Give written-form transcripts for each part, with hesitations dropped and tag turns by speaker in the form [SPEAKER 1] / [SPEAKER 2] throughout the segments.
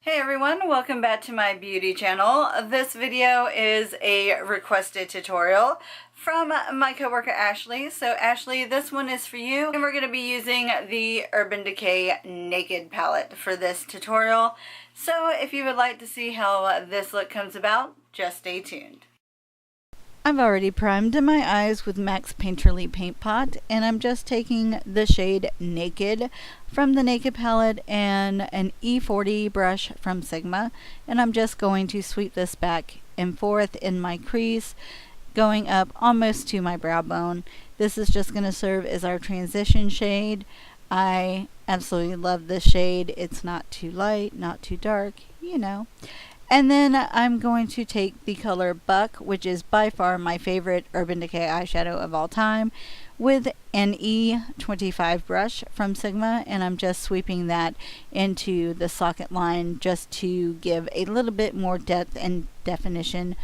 [SPEAKER 1] Hey everyone, welcome back to my beauty channel. This video is a requested tutorial from my coworker Ashley. So Ashley, this one is for you, and we're going to be using the Urban Decay Naked palette for this tutorial. So if you would like to see how this look comes about, just stay tuned. I've already primed my eyes with MAC's Painterly Paint Pot, and I'm just taking the shade Naked from the Naked palette and an E40 brush from Sigma, and I'm just going to sweep this back and forth in my crease, going up almost to my brow bone. This is just going to serve as our transition shade. I absolutely love this shade. It's not too light, not too dark, you know. And then I'm going to take the color Buck, which is by far my favorite Urban Decay eyeshadow of all time, with an E25 brush from Sigma, and I'm just sweeping that into the socket line just to give a little bit more depth and definition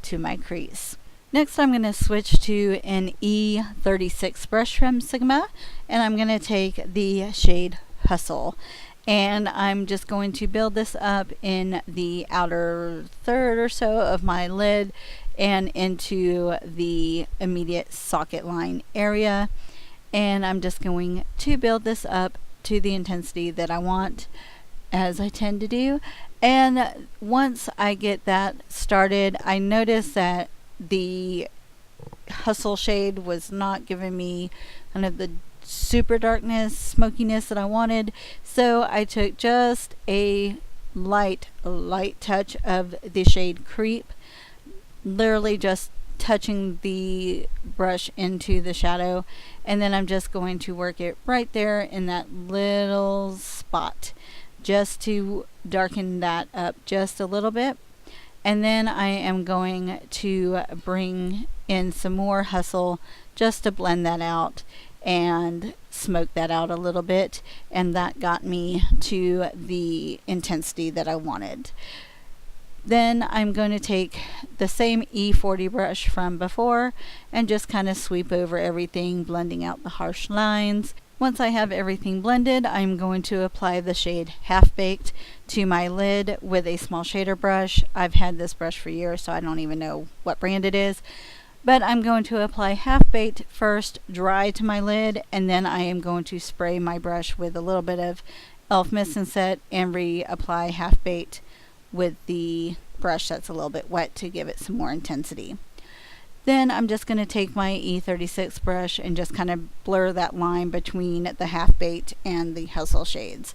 [SPEAKER 1] to my crease. Next, I'm going to switch to an E36 brush from Sigma, and I'm going to take the shade Hustle. And I'm just going to build this up in the outer third or so of my lid and into the immediate socket line area. And I'm just going to build this up to the intensity that I want, as I tend to do. And once I get that started, I noticed that the Hustle shade was not giving me kind of the super darkness, smokiness that I wanted. So I took just a light touch of the shade Creep, literally just touching the brush into the shadow, and then I'm just going to work it right there in that little spot just to darken that up just a little bit. And then I am going to bring in some more Hustle just to blend that out and smoke that out a little bit, and that got me to the intensity that I wanted. Then I'm going to take the same E40 brush from before and just kind of sweep over everything, blending out the harsh lines. Once I have everything blended, I'm going to apply the shade Half Baked to my lid with a small shader brush. I've had this brush for years, so I don't even know what brand it is. But I'm going to apply Half Baked first, dry to my lid, and then I am going to spray my brush with a little bit of e.l.f. Mist and Set and reapply Half Baked with the brush that's a little bit wet to give it some more intensity. Then I'm just going to take my E36 brush and just kind of blur that line between the Half Baked and the Hustle shades.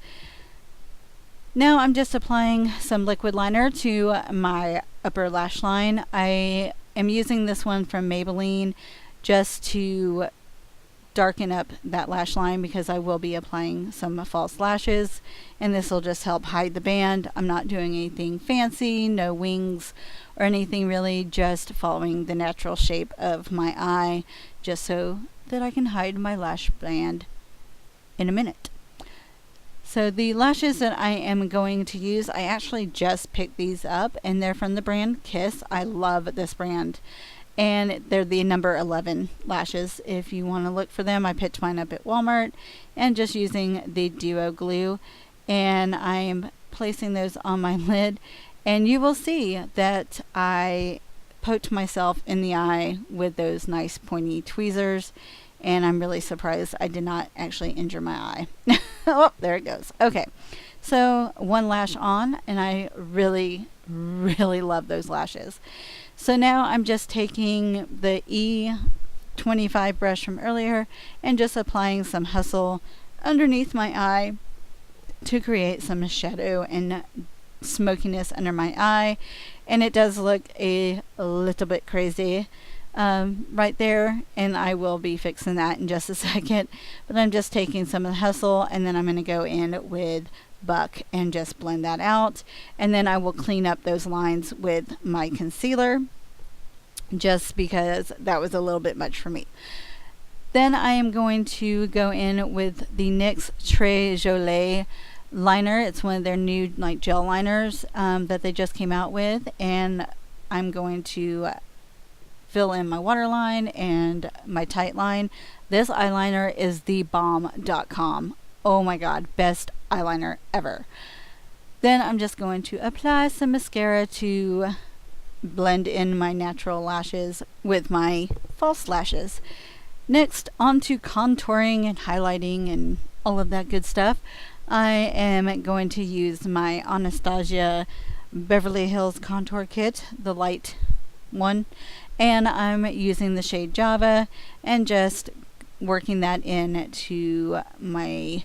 [SPEAKER 1] Now I'm just applying some liquid liner to my upper lash line. I am using this one from Maybelline just to darken up that lash line because I will be applying some false lashes, and this will just help hide the band. I'm not doing anything fancy, no wings or anything really, just following the natural shape of my eye just so that I can hide my lash band in a minute. So the lashes that I am going to use, I actually just picked these up, and they're from the brand Kiss. I love this brand, and they're the number 11 lashes. If you want to look for them, I picked mine up at Walmart and just using the Duo glue, and I am placing those on my lid, and you will see that I poked myself in the eye with those nice pointy tweezers, and I'm really surprised I did not actually injure my eye. Oh, there it goes. Okay, so one lash on, and I really love those lashes. So now I'm just taking the E25 brush from earlier and just applying some Hustle underneath my eye to create some shadow and smokiness under my eye, and it does look a little bit crazy right there, and I will be fixing that in just a second. But I'm just taking some of the Hustle, and then I'm going to go in with Buck and just blend that out, and then I will clean up those lines with my concealer just because that was a little bit much for me. Then I am going to go in with the NYX Très Jolie liner. It's one of their new like gel liners that they just came out with, and I'm going to fill in my waterline and my tight line. This eyeliner is the bomb.com. Oh my god, best eyeliner ever. Then I'm just going to apply some mascara to blend in my natural lashes with my false lashes. Next, on to contouring and highlighting and all of that good stuff. I am going to use my Anastasia Beverly Hills Contour Kit, the light one, and I'm using the shade Java and just working that into my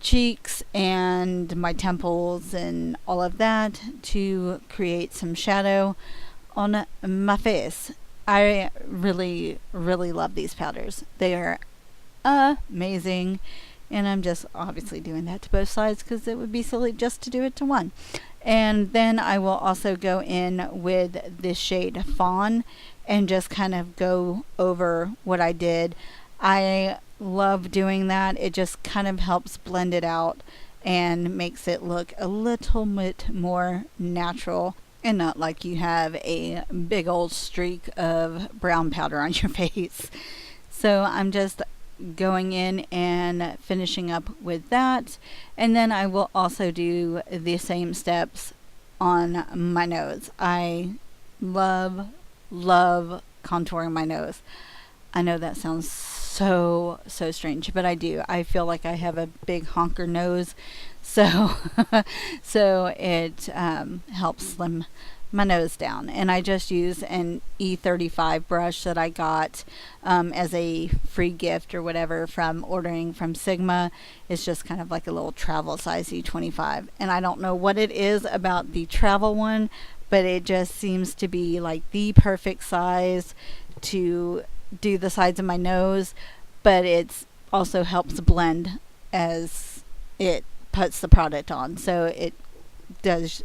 [SPEAKER 1] cheeks and my temples and all of that to create some shadow on my face. I really love these powders. They are amazing, and I'm just obviously doing that to both sides because it would be silly just to do it to one. And then I will also go in with this shade Fawn and just kind of go over what I did. I love doing that. It just kind of helps blend it out and makes it look a little bit more natural and not like you have a big old streak of brown powder on your face. So I'm just going in and finishing up with that, and then I will also do the same steps on my nose. I love contouring my nose. I know that sounds so strange, but I do. I feel like I have a big honker nose, so so it helps slim my nose down. And I just use an E35 brush that I got as a free gift or whatever from ordering from Sigma. It's just kind of like a little travel size E25, and I don't know what it is about the travel one, but it just seems to be like the perfect size to do the sides of my nose, but it's also helps blend as it puts the product on, so it does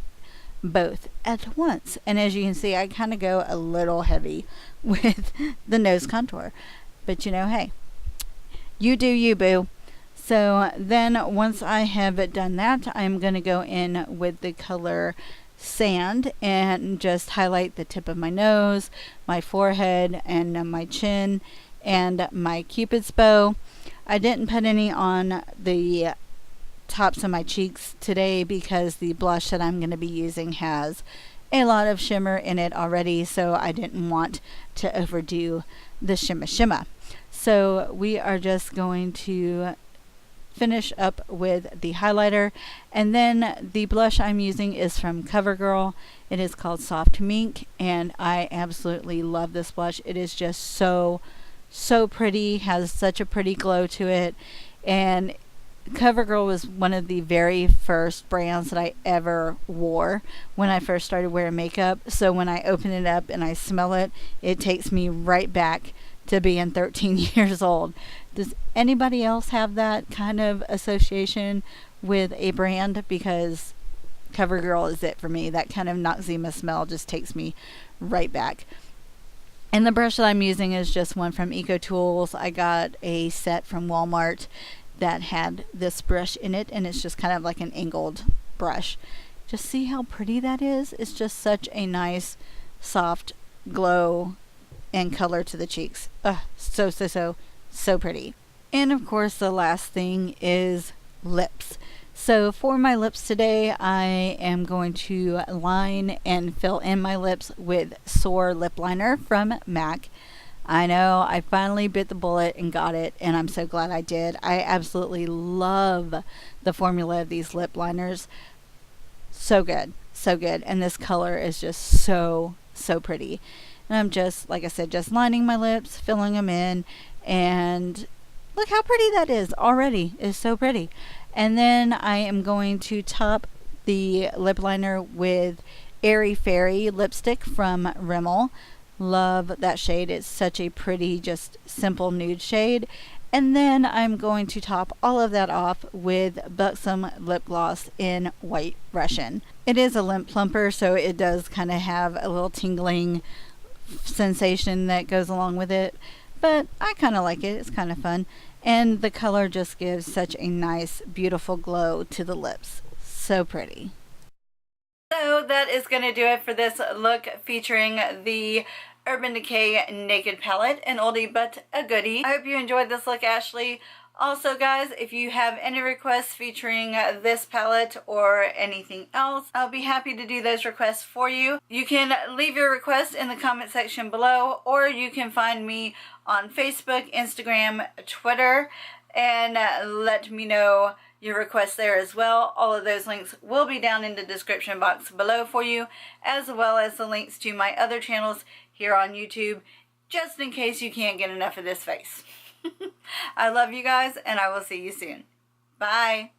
[SPEAKER 1] both at once. And as you can see, I kind of go a little heavy with the nose contour, but you know, hey, you do you, boo. So then once I have done that, I'm going to go in with the color Sand and just highlight the tip of my nose, my forehead, and my chin, and my Cupid's bow. I didn't put any on the tops of my cheeks today because the blush that I'm going to be using has a lot of shimmer in it already, so I didn't want to overdo the shimmer. So we are just going to finish up with the highlighter, and then the blush I'm using is from CoverGirl. It is called Soft Mink, and I absolutely love this blush. It is just so pretty, has such a pretty glow to it, and CoverGirl was one of the very first brands that I ever wore when I first started wearing makeup. So when I open it up and I smell it, it takes me right back to being 13 years old. Does anybody else have that kind of association with a brand? Because CoverGirl is it for me. That kind of Noxzema smell just takes me right back. And the brush that I'm using is just one from Eco Tools. I got a set from Walmart that had this brush in it, and it's just kind of like an angled brush. Just see how pretty that is. It's just such a nice soft glow and color to the cheeks. So pretty. And of course the last thing is lips. So for my lips today, I am going to line and fill in my lips with Soar lip liner from MAC. I know, I finally bit the bullet and got it, and I'm so glad I did. I absolutely love the formula of these lip liners. So good, and this color is just so pretty. And I'm just, like I said, just lining my lips, filling them in, and look how pretty that is already. It's so pretty. And then I am going to top the lip liner with Airy Fairy lipstick from Rimmel. Love that shade. It's such a pretty, just simple nude shade. And then I'm going to top all of that off with Buxom lip gloss in White Russian. It is a lip plumper, so it does kind of have a little tingling sensation that goes along with it, but I kind of like it. It's kind of fun, and the color just gives such a nice, beautiful glow to the lips. So pretty. So that is going to do it for this look featuring the Urban Decay Naked Palette, an oldie but a goodie. I hope you enjoyed this look, Ashley. Also guys, if you have any requests featuring this palette or anything else, I'll be happy to do those requests for you. You can leave your request in the comment section below, or you can find me on Facebook, Instagram, Twitter, and let me know your requests there as well. All of those links will be down in the description box below for you, as well as the links to my other channels here on YouTube, just in case you can't get enough of this face. I love you guys, and I will see you soon. Bye.